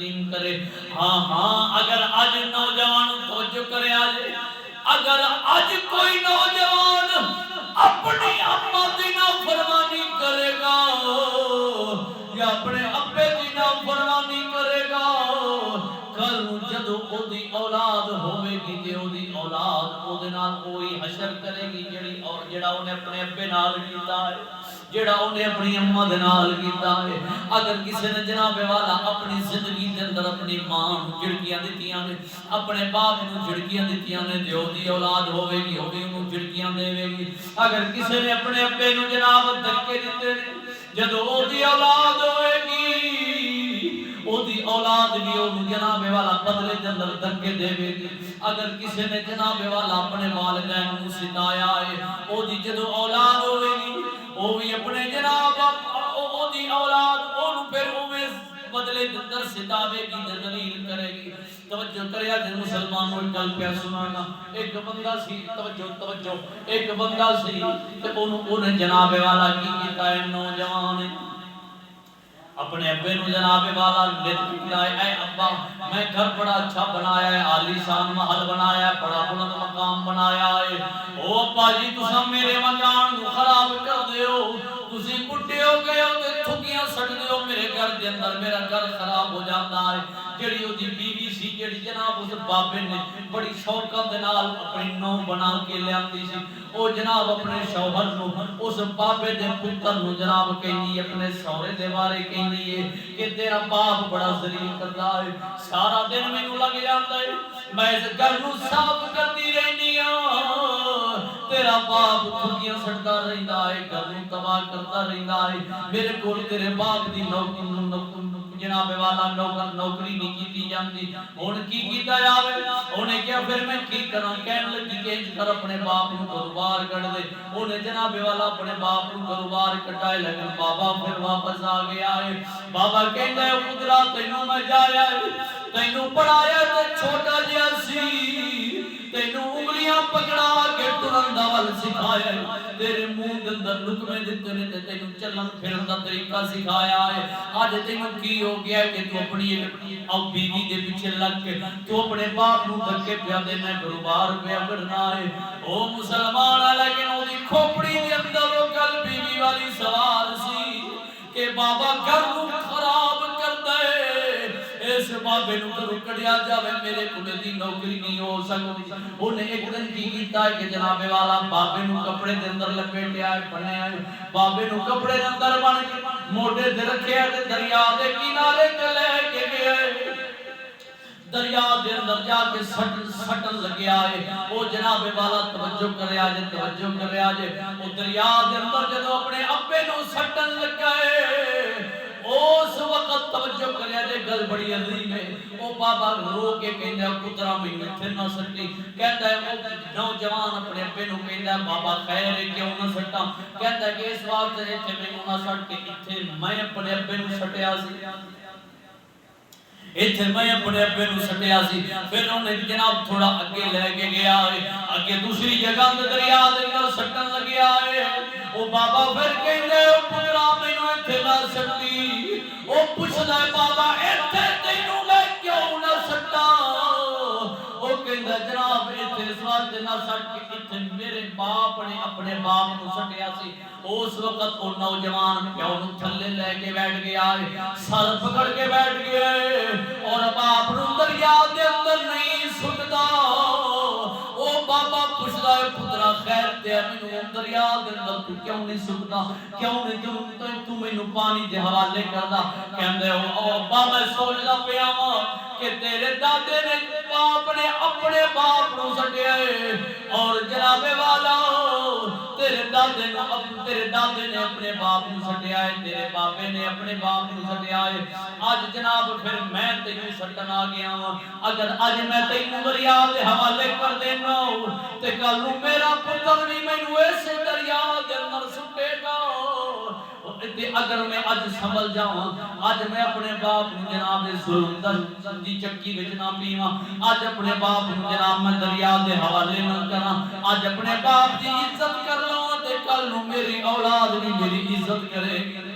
تسلیم کرے. ہاں ہاں اگر آج نوجوان توجہ کرے آجے اگر آج کوئی نوجوان اپنی اما دی نافرمانی کرے گا یا اپنے ابے دی نافرمانی کرے گا کل جدو او دی اولاد ہوئے گی تے او دی اولاد او دے نال کوئی حشر کرے گی جڑا انہیں اپنے ابے نال کیتا ہے جڑا انہیں اپنی اماں دے نال کیتا ہے. اگر کسی نے جناب والا اپنی زندگی دے اندر اپنی ماں نوں جھڑکیاں دتیاں نے اپنے باپ نوں جھڑکیاں دتیاں نے تے او دی اولاد ہوے گی او بھی انہوں جھڑکیاں دے گی. اگر کسی نے اپنے ابے نوں جناب دھکے دتے جدوں او دی اولاد ہوے گی او دی اولاد بھی انہوں جناب والا بدلے دے اندر دھکے دے گی. اگر کسی نے جناب والا اپنے والدین نوں ستایا ہے او دی جدوں اولاد ہوے گی او بھی اپنے جناب او دی اولاد اونوں پھر اوویں بدلے دے اندر ستاوے گی تے ذلیل کرے گی. توجہ کریا جے مسلمانوں گل پیا سنانا. ایک بندہ سی توجہ ایک بندہ سی تے اونوں جناب والا کی کیتا ہے نوجوان اپنے ابے نوں جناب والا لٹ کیا ہے اے ابا میں گھر بڑا اچھا بنایا ہے عالی شان محل بنایا ہے بڑا بلند مقام بنایا ہے او ابا جی تساں میرے مکان نوں خراب کر دیو تسی بڈھے ہو گئے ہو تے تھکیاں سٹ دیو میرے گھر دے اندر میرا گھر خراب ہو جاتا ہے. جڑی او دی بیوی سی جڑی جناب اس بابے نے بڑی شوقت دے نال اپنی نو بنا کے لیاندی سی او جناب اپنے شوہر نوں اس بابے دے پتر نوں جناب کہندی اپنے سہرے دے بارے کہندی ہے کہ تیرا باپ بڑا ذلیل کردا ہے سارا دن مینوں لگ جاندا ہے میں اس گھر نوں صاف کرتی رہنی ہاں تیرا باپ تھکیاں سٹدا رہندا ہے گھر نوں تباہ کردا رہندا ہے میرے کول تیرے باپ دی جناب والا نوکری نہیں کیتی جاندی ہن کی کیتا جاوے اونے کیا پھر میں کی کراں کہن لگی کہ انج کر اپنے باپ نوں گھروں باہر کڈ دے اونے جناب والا اپنے باپ نوں گھروں باہر کڈائے لیکن بابا پھر واپس آ گیا ہے. بابا کہندا ہے پترا تینوں میں جایا ہے تینوں پڑھایا تے چھوٹا جہا سی تینوں انگلیاں پکڑا کے ٹرن دا ول سکھایا ہے تیرے منہ دے اندر لقمے دتے نے تے تینوں چلن پھرن دا طریقہ سکھایا ہے. اج تینوں کی ہو گیا ہے کہ تو اپنی او بیوی دے پیچھے لگ کے تو اپنے باپ نوں دھکے پیا دینا گھروں باہر پیا کرنا ہے. او مسلمان لیکن او دی کھوپڑی دے اندر او گل بیوی والی سوال سی کہ بابا گھر نوں خراب کر دے اس بابے نوں گھروں کڈیا جاوے میرے کول دی نوکری نہیں ہو سکتی. اونے ایک دن کی کیتا ہے کہ جناب والا بابے نوں کپڑے دے اندر لپیٹیا ہے بنیا ہے بابے نوں کپڑے دے اندر بن کے موڈے تے رکھیا تے دریا دے کنارے تے لے کے گیا ہے دریا دے اندر جا کے سٹن لگیا ہے. او جناب والا توجہ کریا جے او دریا دے اندر جدوں اپنے ابے نوں سٹن لگا ہے اس وقت توجہ کریا جے گل بڑی عظیم ہے. او بابا رو کے کہندا پترا مینوں ایتھے نہ سٹی کہندا ہے او نوجوان اپنے ابے نوں کہندا بابا خیر ہے کیوں نہ سٹاں کہندا کہ اس واسطے ایتھے مینوں نہ سٹ کے ایتھے میں اپنے ابے نوں سٹیا سی ایتھے میں اپنے ابے نوں سٹیا سی پھر انہیں جناب تھوڑا اگے لے کے گیا ہے اگے دوسری جگہ تے دریا دے اندر سٹن لگیا ہے. او بابا پھر کہندے او پترا مینوں ایتھے نہ سٹی او پوچھدا ہے بابا ایتھے تینوں میں کیوں نہ سٹا او کہندا جناب ایتھے اس واسطے نہ سٹ کے ایتھے میرے باپ نے اپنے باپ نوں سٹیا سی. اس وقت او نوجوان پیو نوں تھلے لے کے بیٹھ گیا ہے سر پکڑ کے بیٹھ گیا ہے اور باپ نوں دریا دے اندر نہیں سٹدا. او بابا پوچھدا ہے پترا خیر تے مینوں دریا دے اندر تو کیوں نہیں سٹدا کیوں نہیں تو مینوں پانی دے حوالے کردا کہندے او ابا میں سوچدا پیا ہاں کہ تیرے دادے نے باپ نے اپنے باپ نوں سٹیا ہے اور جناب والا تیرے دادے نے اپنے باپ نوں سٹیا ہے تیرے بابے نے اپنے باپ نوں سٹیا ہے. اج جناب پھر میں تینوں سٹن آ گیا ہاں اگر اج میں تینوں دریا دے حوالے کر دینا تے کل نوں میرا پتر بھی مینوں اس دریا دے اندر سٹے گا. تے اگر میں اج سنبھل جاواں اج میں اپنے باپ نوں جناب ظلم دی چکی وچ نہ پیواں اج اپنے باپ نوں جناب میں دریا دے حوالے نہ کراں اج اپنے باپ دی عزت کر لواں تے کل نوں میری اولاد بھی میری عزت کرے گی.